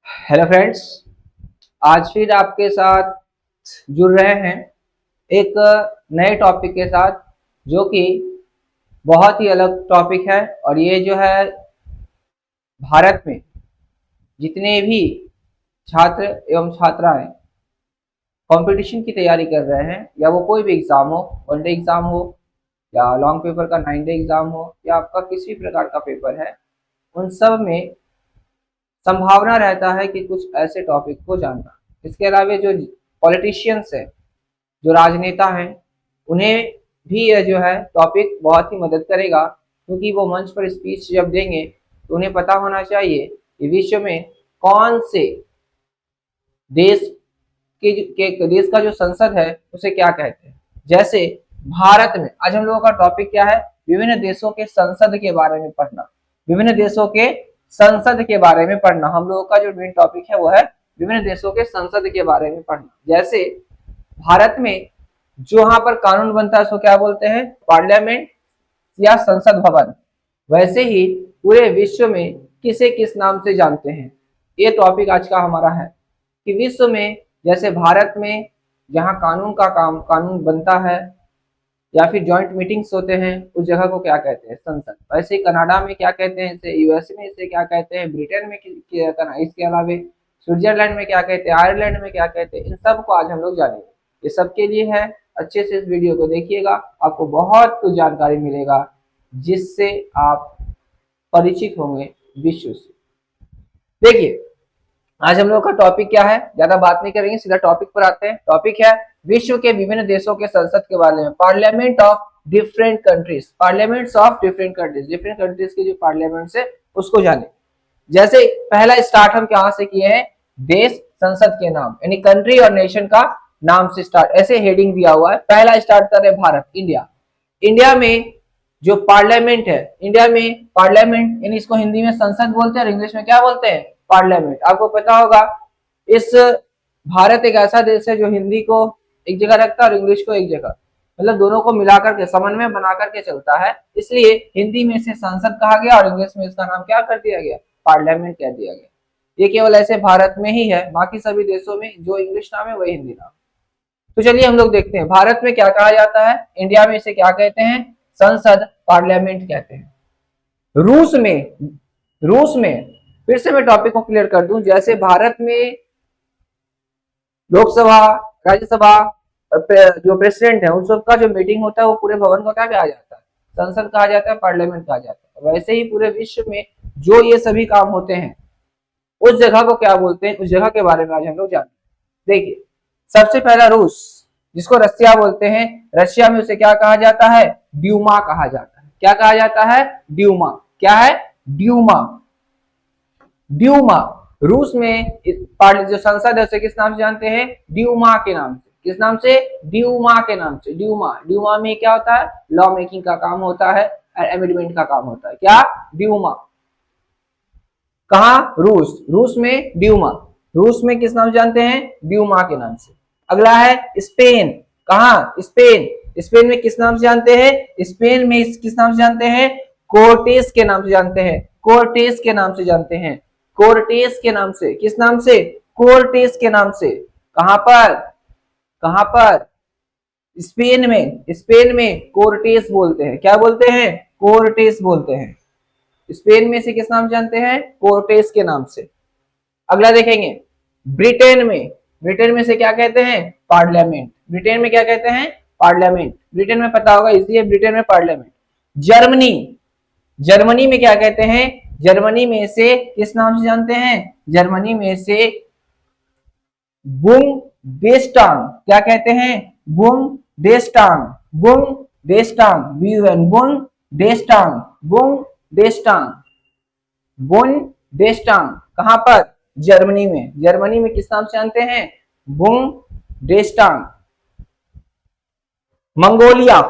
Hello friends, आज फिर आपके साथ जुड़ रहे हैं एक नए टॉपिक के साथ, जो कि बहुत ही अलग टॉपिक है। और ये जो है, भारत में जितने भी छात्र एवं छात्राएं कंपटीशन की तैयारी कर रहे हैं, या वो कोई भी एग्ज़ाम हो, वन डे एग्ज़ाम हो या लॉन्ग पेपर का 9 डे एग्ज़ाम हो, या आपका किसी भी प्रकार का पेपर है, उन सब में संभावना रहता है कि कुछ ऐसे टॉपिक को जानना। इसके अलावा जो पॉलिटिशियंस हैं, जो राजनेता हैं, उन्हें भी यह जो है टॉपिक बहुत ही मदद करेगा, क्योंकि वो मंच पर स्पीच जब देंगे तो उन्हें पता होना चाहिए कि विश्व में कौन से देश के देश का जो संसद है उसे क्या कहते हैं। जैसे भारत में आज हम लोगों का टॉपिक क्या है? विभिन्न देशों के संसद के बारे में पढ़ना। विभिन्न देशों के संसद के बारे में पढ़ना हम लोगों का जो मेन टॉपिक है वो है विभिन्न देशों के संसद के बारे में पढ़ना। जैसे भारत में जो यहाँ पर कानून बनता है उसको क्या बोलते हैं? पार्लियामेंट या संसद भवन। वैसे ही पूरे विश्व में किसे किस नाम से जानते हैं, ये टॉपिक आज का हमारा है कि विश्व में जैसे भारत में जहाँ कानून बनता है या फिर जॉइंट मीटिंग्स होते हैं, उस जगह को क्या कहते हैं? संसद। वैसे ही कनाडा में क्या कहते हैं इसे? यूएसए में इसे क्या कहते हैं? ब्रिटेन में इसके अलावा स्विट्जरलैंड में क्या कहते हैं? आयरलैंड में क्या कहते हैं? इन सब को आज हम लोग जानेंगे। ये सबके लिए है, अच्छे से इस वीडियो को देखिएगा, आपको बहुत कुछ जानकारी मिलेगा जिससे आप परिचित होंगे विश्व से। देखिए, आज हम लोग का टॉपिक क्या है? ज्यादा बात नहीं करेंगे, सीधा टॉपिक पर आते हैं। टॉपिक है विश्व के विभिन्न देशों के संसद के बारे में। Parliament of different countries, parliaments of different countries, different countries के जो पार्लियामेंट्स है उसको जाने। जैसे पहला स्टार्ट हम कहां से किए हैं? देश संसद के नाम, यानी कंट्री और नेशन का नाम से स्टार्ट, ऐसे हेडिंग दिया हुआ है। पहला स्टार्ट कर रहे भारत, इंडिया। इंडिया में जो पार्लियामेंट है, इंडिया में पार्लियामेंट यानी इसको हिंदी में संसद बोलते हैं और इंग्लिश में क्या बोलते हैं? पार्लियामेंट। आपको पता होगा इस भारत एक ऐसा देश है जो हिंदी को एक जगह रखता है और इंग्लिश को एक जगह, मतलब दोनों को मिलाकर के समन्वय बना करके चलता है। इसलिए हिंदी में इसे संसद कहा गया और इंग्लिश में इसका नाम क्या कर दिया गया? पार्लियामेंट कह दिया गया। ये केवल ऐसे भारत में ही है, बाकी सभी देशों में जो इंग्लिश नाम है वही हिंदी नाम। तो चलिए हम लोग देखते हैं भारत में क्या कहा जाता है, इंडिया में इसे क्या कहते हैं? संसद, पार्लियामेंट कहते हैं। रूस में फिर से मैं टॉपिक को क्लियर कर दूं, जैसे भारत में लोकसभा, राज्यसभा, जो प्रेसिडेंट है उन सबका जो मीटिंग होता है वो पूरे भवन को क्या कहा जाता है? संसद कहा जाता है, पार्लियामेंट कहा जाता है। वैसे ही पूरे विश्व में जो ये सभी काम होते हैं उस जगह को क्या बोलते हैं? उस जगह के बारे में आज हम लोग जानते हैं। देखिए, सबसे पहला रूस, जिसको रसिया बोलते हैं। रशिया में उसे क्या कहा जाता है? ड्यूमा कहा जाता है। क्या कहा जाता है? ड्यूमा। क्या है? ड्यूमा। ड्यूमा। रूस में जो संसद है उसे किस नाम से जानते हैं? ड्यूमा के नाम से। किस नाम से? ड्यूमा के नाम से। ड्यूमा। ड्यूमा में क्या होता है? लॉ मेकिंग का काम होता है, एमेंडमेंट का काम होता है। क्या? ड्यूमा। कहा? रूस। रूस में ड्यूमा। रूस में किस नाम से जानते हैं? ड्यूमा के नाम से। अगला है स्पेन। कहा? स्पेन। स्पेन में किस नाम से जानते हैं? स्पेन में किस नाम से जानते हैं? कोर्टेस के नाम से जानते हैं। कोर्टेस के नाम से जानते हैं। कोर्टेस के नाम से। किस नाम से? कोर्टेस के नाम से। कहां पर? कहां पर? स्पेन में। स्पेन में कोर्टेस बोलते हैं। क्या बोलते हैं? कोर्टेस बोलते हैं। स्पेन में से किस नाम जानते हैं? कोर्टेस के नाम से। अगला देखेंगे, ब्रिटेन में। ब्रिटेन में से क्या कहते हैं? पार्लियामेंट। ब्रिटेन में क्या कहते हैं? पार्लियामेंट। ब्रिटेन में पता होगा, इसलिए ब्रिटेन में पार्लियामेंट। जर्मनी। जर्मनी में क्या कहते हैं? जर्मनी में से किस नाम से जानते हैं? जर्मनी में से बुंदेस्टाग। क्या कहते हैं? बुंदेस्टाग। बुंदेस्टाग। बुंदेस्टाग। बुंदेस्टाग। बुंदेस्टाग। कहां पर? जर्मनी में। जर्मनी में किस नाम से जानते हैं? बुंदेस्टाग। मंगोलिया।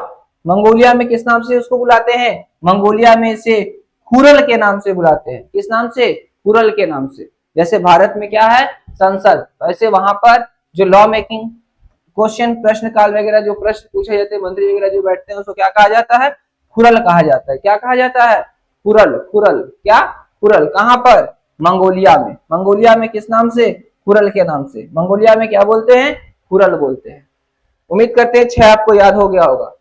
मंगोलिया में किस नाम से उसको बुलाते हैं? मंगोलिया में से खुरल के नाम से बुलाते हैं। किस नाम से? खुरल के नाम से। जैसे भारत में क्या है? संसद, वैसे वहां पर जो लॉ मेकिंग क्वेश्चन, प्रश्न काल वगैरह जो प्रश्न पूछे जाते हैं, मंत्री वगैरह जो बैठते हैं, उसको क्या कहा जाता है? खुरल कहा जाता है। क्या कहा जाता है? खुरल, खुरल, क्या? खुरल। कहां पर? मंगोलिया में। मंगोलिया में किस नाम से? खुरल के नाम से। मंगोलिया में क्या बोलते हैं? खुरल बोलते हैं। उम्मीद करते हैं 6 आपको याद हो गया होगा।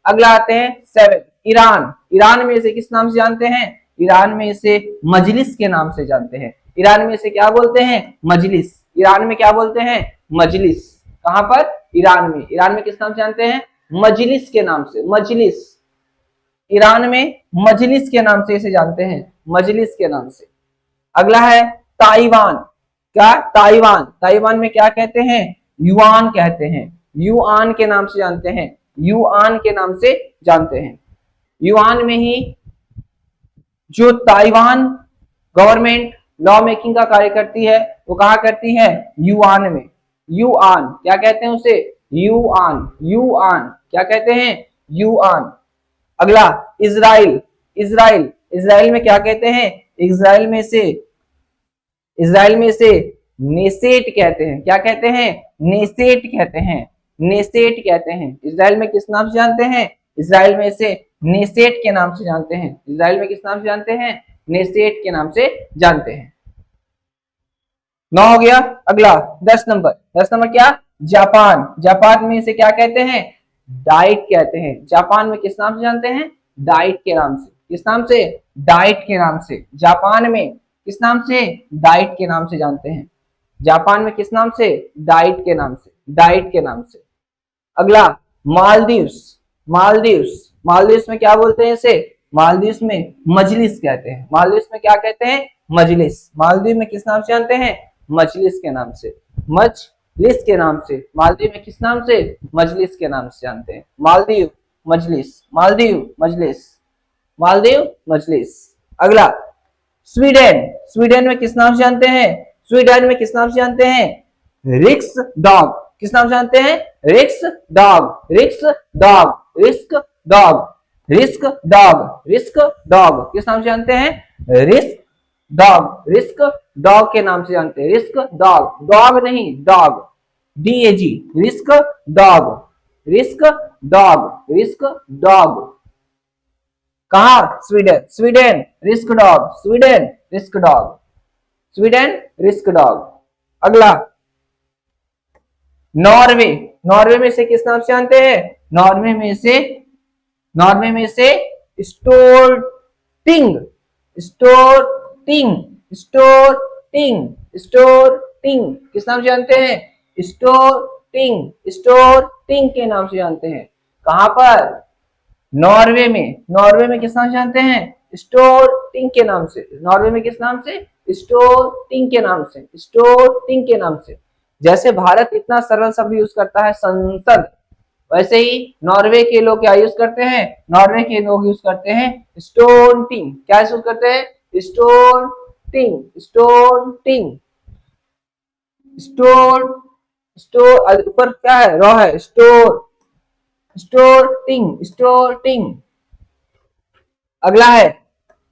अगला आते हैं 7, ईरान। ईरान में इसे किस नाम से जानते हैं? ईरान में इसे मजलिस के नाम से जानते हैं। ईरान में इसे क्या बोलते हैं? मजलिस। ईरान में क्या बोलते हैं? मजलिस। कहां पर? ईरान में। ईरान में किस नाम से जानते हैं? मजलिस के नाम से। मजलिस। ईरान में मजलिस के नाम से इसे जानते हैं, मजलिस के नाम से। अगला है ताइवान। क्या? ताइवान। ताइवान में क्या कहते हैं? युआन कहते हैं। युआन के नाम से जानते हैं। युआन के नाम से जानते हैं। युआन में ही जो ताइवान गवर्नमेंट लॉ मेकिंग का कार्य करती है वो कहा करती है? युआन में। युआन क्या कहते हैं उसे? युआन। युआन क्या कहते हैं? युआन। अगला इजराइल। इजराइल। इजराइल में क्या कहते हैं? इजराइल में से नेसेट कहते हैं। क्या कहते हैं? नेसेट कहते हैं। नेसेट कहते हैं। इजराइल में किस नाम से जानते हैं? इजराइल में से नेसेट के नाम से जानते हैं। इजराइल में किस नाम से जानते हैं? नेसेट के नाम से जानते हैं। 9 हो गया। अगला 10 नंबर। 10 नंबर क्या? जापान। जापान में इसे क्या कहते हैं? डाइट कहते हैं। जापान में किस नाम से जानते हैं? डाइट के नाम से। किस नाम से? डाइट के नाम से। जापान में किस नाम से? डाइट के नाम से जानते हैं। जापान में किस नाम से? डाइट के नाम से। डाइट के नाम से। अगला मालदीव्स। मालदीव्स। मालदीव्स में क्या बोलते हैं इसे? मालदीव्स में मजलिस कहते हैं। मालदीव्स में क्या कहते हैं? मजलिस। मालदीव में किस नाम से जानते हैं? मजलिस के नाम से। मजलिस के नाम से। मालदीव में किस नाम से? मजलिस के नाम से जानते हैं। मालदीव मजलिस। मालदीव मजलिस। मालदीव मजलिस। अगला स्वीडन। स्वीडन में किस नाम से जानते हैं? स्वीडन में किस नाम से जानते हैं? रिक्स डॉग। किस नाम से जानते हैं? रिक्स डॉग। रिक्स dog. Riksdag. Riksdag. Risk dog किस नाम से जानते हैं? Riksdag. रिस्क डॉग के नाम से जानते हैं। Riksdag. डॉग नहीं, dag. DAG। Riksdag. Riksdag. Riksdag. कहा? Sweden. Sweden Riksdag. Sweden Riksdag. Sweden Riksdag. अगला नॉर्वे। नॉर्वे में से किस नाम से जानते हैं? नॉर्वे में से स्टोर्टिंग। स्टोर्टिंग। स्टोर्टिंग। स्टोर्टिंग किस नाम से जानते हैं? स्टोर्टिंग। स्टोर्टिंग के नाम से जानते हैं। कहां पर? नॉर्वे में। नॉर्वे में किस नाम से जानते हैं? स्टोर्टिंग के नाम से। नॉर्वे में किस नाम से? स्टोर्टिंग के नाम से। स्टोर्टिंग के नाम से। जैसे भारत इतना सरल शब्द यूज करता है संसद, वैसे ही नॉर्वे के लोग क्या यूज करते हैं? नॉर्वे के लोग यूज करते हैं स्टोर्टिंग। क्या यूज करते हैं? स्टोर्टिंग। स्टोर्टिंग। स्टोर ऊपर क्या है? रॉ है। स्टोर। स्टोर्टिंग। स्टोर्टिंग। अगला है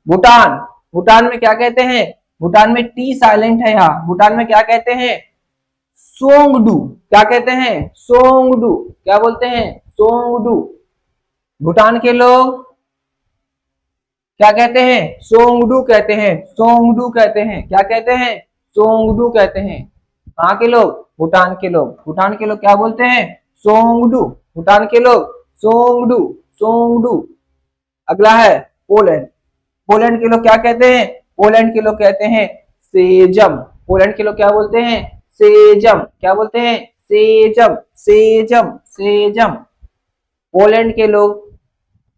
भूटान। भूटान में क्या कहते हैं? भूटान में टी साइलेंट है यहाँ। भूटान में क्या कहते हैं? सोंगडू। क्या कहते हैं? सोंगडू। क्या बोलते हैं? सोंगडू। भूटान के लोग क्या कहते हैं? सोंगडू कहते हैं। सोंगडू कहते हैं। क्या कहते हैं? सोंगडू कहते हैं। कहाँ के लोग? भूटान के लोग। भूटान के लोग क्या बोलते हैं? सोंगडू। भूटान के लोग सोंगडू। सोंगडू। अगला है पोलैंड। पोलैंड के लोग क्या कहते हैं? पोलैंड के लोग कहते हैं सेजम। पोलैंड के लोग क्या बोलते हैं? सेजम। क्या बोलते हैं? सेजम। सेजम। सेजम। पोलैंड के लोग,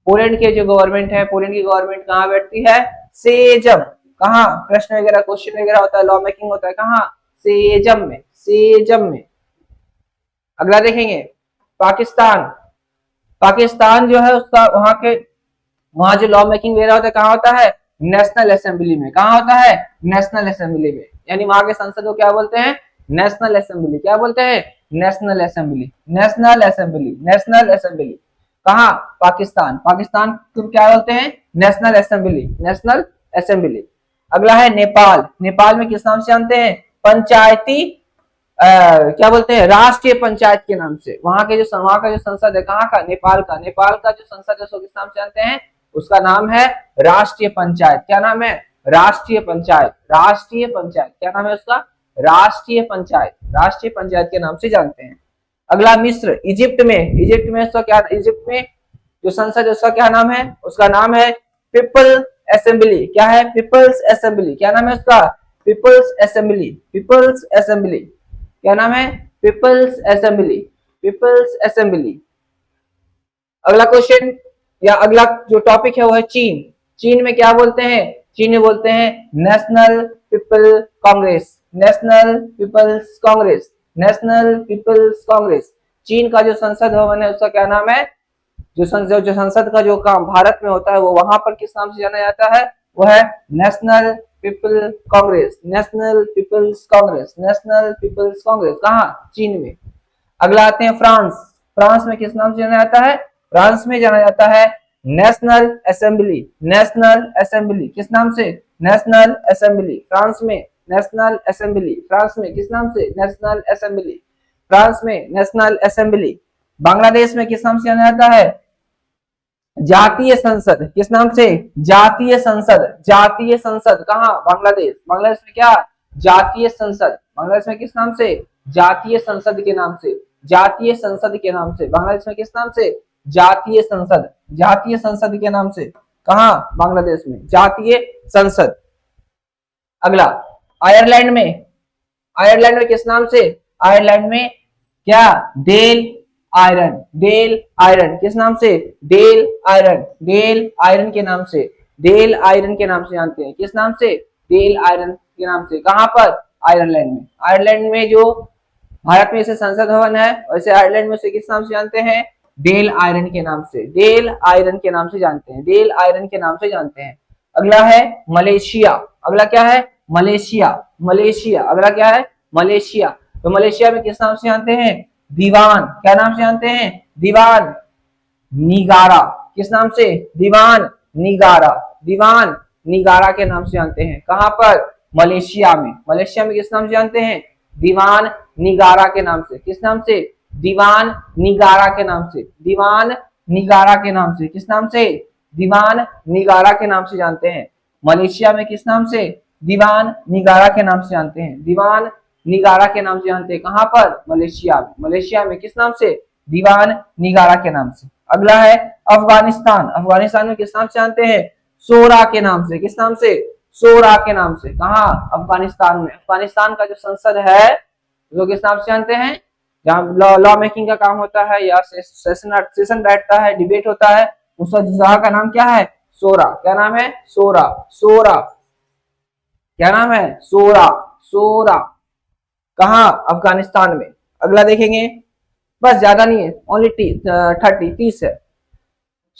पोलैंड के जो गवर्नमेंट है, पोलैंड की गवर्नमेंट कहाँ बैठती है? सेजम। कहाँ? प्रश्न वगैरह क्वेश्चन वगैरह होता है, लॉ मेकिंग होता है कहाँ? सेजम में। सेजम में। अगला देखेंगे पाकिस्तान। पाकिस्तान जो है उसका वहां जो लॉ मेकिंग वगैरह होता है कहाँ होता है? नेशनल असेंबली में। कहाँ होता है? नेशनल असेंबली में। यानी वहां के संसद को क्या बोलते हैं? National assembly. क्या बोलते हैं? National assembly. National assembly. National assembly. कहाँ? पाकिस्तान। पाकिस्तान को क्या बोलते हैं? National assembly. National assembly. अगला है नेपाल। नेपाल में किस नाम से जानते हैं? पंचायती क्या बोलते हैं? राष्ट्रीय पंचायत के नाम से। वहां का जो संसद है कहाँ का? नेपाल का। नेपाल का जो संसद है उसको किस नाम से जानते हैं? उसका नाम है राष्ट्रीय पंचायत। क्या नाम है? राष्ट्रीय पंचायत। राष्ट्रीय पंचायत क्या नाम है उसका? राष्ट्रीय पंचायत। राष्ट्रीय पंचायत के नाम से जानते हैं। अगला मिस्र, इजिप्ट में उसका क्या, इजिप्ट में जो संसद है उसका क्या नाम है? उसका नाम है पीपल असेंबली। क्या है? People's assembly. क्या नाम है उसका? Peoples assembly. पीपल्स असेंबली क्या नाम है? People's assembly. People's assembly. अगला क्वेश्चन या अगला जो टॉपिक है वो है चीन। चीन में क्या बोलते हैं? चीन में बोलते हैं national people congress. National people's congress. National people's congress. चीन का जो संसद भवन है उसका क्या नाम है? जो संसद का जो काम भारत में होता है वो वहां पर किस नाम से जाना जाता है? वो है national people congress. National people's congress. National people's congress. कहाँ? चीन में। अगला आते हैं फ्रांस। फ्रांस में किस नाम से जाना जाता है? फ्रांस में जाना जाता है नेशनल असेंबली। नेशनल असेंबली किस नाम से? National assembly. फ्रांस में नेशनल असेंबली। फ्रांस में किस नाम से? National assembly. फ्रांस में नेशनल असेंबली। बांग्लादेश में किस नाम से जाना जाता है? जातीय संसद। किस नाम से? जातीय संसद। जातीय संसद। कहाँ? बांग्लादेश। बांग्लादेश में क्या? जातीय संसद। बांग्लादेश में किस नाम से? जातीय संसद के नाम से। जातीय संसद के नाम से। बांग्लादेश में किस नाम से? जातीय संसद। जातीय संसद के नाम से। कहाँ? बांग्लादेश में जातीय संसद। अगला आयरलैंड में। आयरलैंड में किस नाम से? आयरलैंड में क्या? Del iron. डेल आयरन किस नाम से? Del iron. डेल आयरन के नाम से। डेल आयरन के नाम से जानते हैं। किस नाम से? डेल आयरन के नाम से। कहां पर? आयरलैंड में। आयरलैंड में जो भारत में जैसे संसद भवन है वैसे आयरलैंड में से किस नाम से जानते हैं? डेल आयरन के नाम से। डेल आयरन के नाम से जानते हैं। डेल आयरन के नाम से जानते हैं। अगला है मलेशिया। अगला क्या है? मलेशिया। मलेशिया। अगला क्या है? मलेशिया। तो मलेशिया में किस नाम से जानते हैं? दीवान। क्या नाम से जानते हैं? दीवान निगारा। किस नाम से? दीवान निगारा। दीवान निगारा के नाम से जानते हैं। कहां पर? मलेशिया में। मलेशिया में किस नाम से जानते हैं? दीवान निगारा के नाम से। किस नाम से? दीवान निगारा के नाम से। दीवान निगारा के नाम से। किस नाम से? दीवान निगारा के नाम से जानते हैं। मलेशिया में किस नाम से? दीवान निगारा के नाम से जानते हैं। दीवान निगारा के नाम से जानते हैं। कहां पर? मलेशिया में। मलेशिया में किस नाम से? दीवान निगारा के नाम से। अगला है अफगानिस्तान। अफगानिस्तान में किस नाम से जानते हैं? सोरा के नाम से। किस नाम से? सोरा के नाम से। कहा? अफगानिस्तान में। अफगानिस्तान का जो संसद है जो किस नाम से जानते हैं? जहाँ लॉ मेकिंग का काम होता है या सेशन बैठता है, डिबेट होता है, उस जगह का नाम क्या है? सोरा। क्या नाम है? सोरा। सोरा। क्या नाम है? सोरा। सोरा। कहा? अफगानिस्तान में। अगला देखेंगे, बस ज्यादा नहीं है, ओनली 30 है।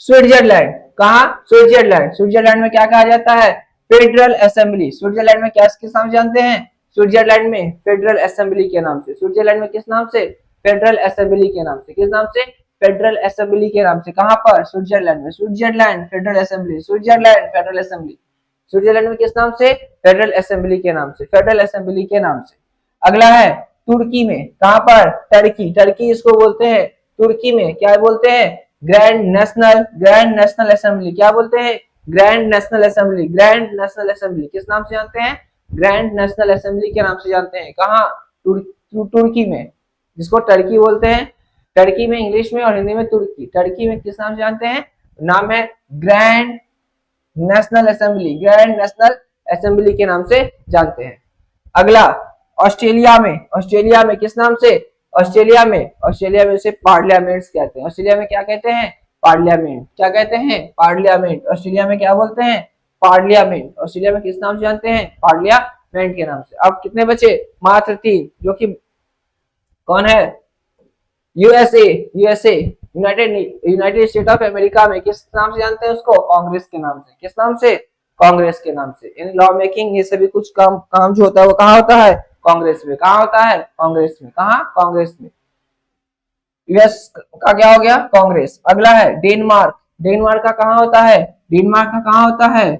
स्विट्जरलैंड। कहा? स्विट्जरलैंड। स्विट्जरलैंड में क्या कहा जाता है? Federal assembly. स्विट्जरलैंड में क्या किस नाम से जानते हैं? स्विट्जरलैंड में फेडरल असेंबली के नाम से। स्विट्जरलैंड में किस नाम से? फेडरल असेंबली के नाम से। किस नाम से? फेडरल असेंबली के नाम से। कहां पर? स्विट्जरलैंड में। Switzerland federal assembly. Switzerland federal assembly. Switzerland में किस नाम से? फेडरल असेंबली के नाम से। फेडरल असेंबली के नाम से। अगला है तुर्की में। कहां पर? टर्की। टर्की इसको बोलते हैं। तुर्की में क्या बोलते हैं? Grand national assembly. क्या बोलते हैं? Grand national assembly. Grand national assembly किस नाम से जानते हैं? ग्रैंड नेशनल असेंबली के नाम से जानते हैं। कहा? तुर्की में, जिसको टर्की बोलते हैं। टर्की में इंग्लिश में और हिंदी में तुर्की। टर्की में किस नाम से जानते हैं? नाम है grand national assembly. Grand national assembly के नाम से जानते हैं। अगला ऑस्ट्रेलिया में। ऑस्ट्रेलिया में किस नाम से? ऑस्ट्रेलिया में उसे पार्लियामेंट्स कहते हैं। ऑस्ट्रेलिया में क्या कहते हैं? पार्लियामेंट। क्या कहते हैं? पार्लियामेंट। ऑस्ट्रेलिया में क्या बोलते हैं? पार्लियामेंट। ऑस्ट्रेलिया में किस नाम से जानते हैं? पार्लियामेंट के नाम से। अब कितने बचे? मात्र 3, जो कि कौन है? USA. United state of America में किस नाम से जानते हैं उसको? कांग्रेस के नाम से। किस नाम से? कांग्रेस के नाम से। इन लॉ मेकिंग ये सभी कुछ काम जो होता है वो कहाँ होता है? कांग्रेस में। कहाँ होता है? कांग्रेस में। कहाँ? कांग्रेस में। यूएस का क्या हो गया? कांग्रेस। अगला है डेनमार्क। डेनमार्क का कहाँ होता है? डेनमार्क का कहाँ होता है?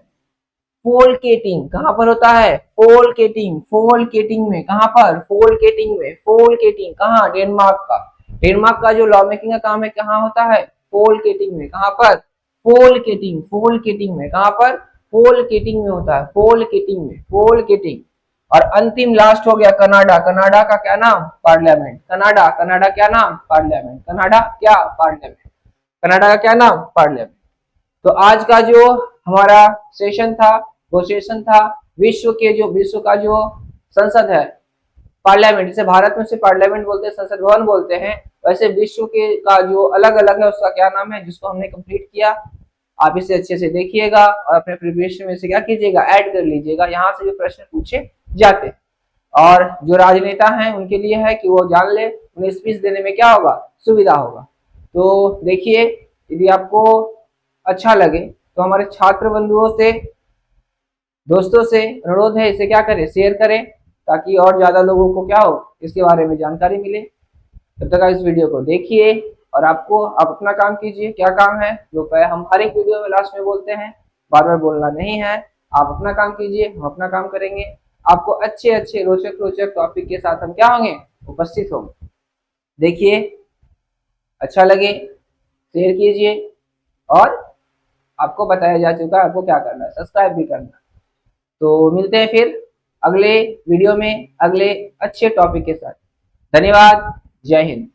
फोलकेटिंग। कहाँ पर होता है? फोलकेटिंग। फोलकेटिंग में। कहाँ पर? फोलकेटिंग में। फोलकेटिंग कहाँ? डेनमार्क का। डेनमार्क का जो लॉ मेकिंग का काम है कहाँ होता है? फोलकेटिंग में। कहाँ पर? फोलकेटिंग, फोलकेटिंग में, कहां पर? फोलकेटिंग में होता है, फोलकेटिंग में, फोलकेटिंग। और अंतिम लास्ट हो गया कनाडा। कनाडा का क्या नाम? पार्लियामेंट। कनाडा, कनाडा क्या नाम? पार्लियामेंट। कनाडा क्या? पार्लियामेंट। कनाडा का क्या नाम? पार्लियामेंट। तो आज का जो हमारा सेशन था, वो सेशन था विश्व का जो संसद है, पार्लियामेंट, जिसे भारत में से पार्लियामेंट बोलते हैं, संसद भवन बोलते हैं, वैसे विश्व के का जो अलग अलग है उसका क्या नाम है, जिसको हमने कंप्लीट किया। आप इसे अच्छे से देखिएगा और अपने प्रिपरेशन में से क्या कीजिएगा, ऐड कर लीजिएगा। यहाँ से जो प्रश्न पूछे जाते, और जो राजनेता हैं उनके लिए है कि वो जान ले, उन्हें स्पीच देने में क्या होगा, सुविधा होगा। तो देखिए, यदि आपको अच्छा लगे तो हमारे छात्र बंधुओं से, दोस्तों से अनुरोध है, इसे क्या करें, शेयर करें, ताकि और ज्यादा लोगों को क्या हो, इसके बारे में जानकारी मिले। तब तक आप इस वीडियो को देखिए और आप अपना काम कीजिए। क्या काम है? जो हम हर एक वीडियो में लास्ट में बोलते हैं, बार बार बोलना नहीं है। आप अपना काम कीजिए, हम अपना काम करेंगे। आपको अच्छे अच्छे रोचक रोचक टॉपिक के साथ हम क्या होंगे, उपस्थित होंगे। देखिए, अच्छा लगे शेयर कीजिए, और आपको बताया जा चुका है आपको क्या करना है, सब्सक्राइब भी करना है। तो मिलते हैं फिर अगले वीडियो में, अगले अच्छे टॉपिक के साथ। धन्यवाद। जय हिंद।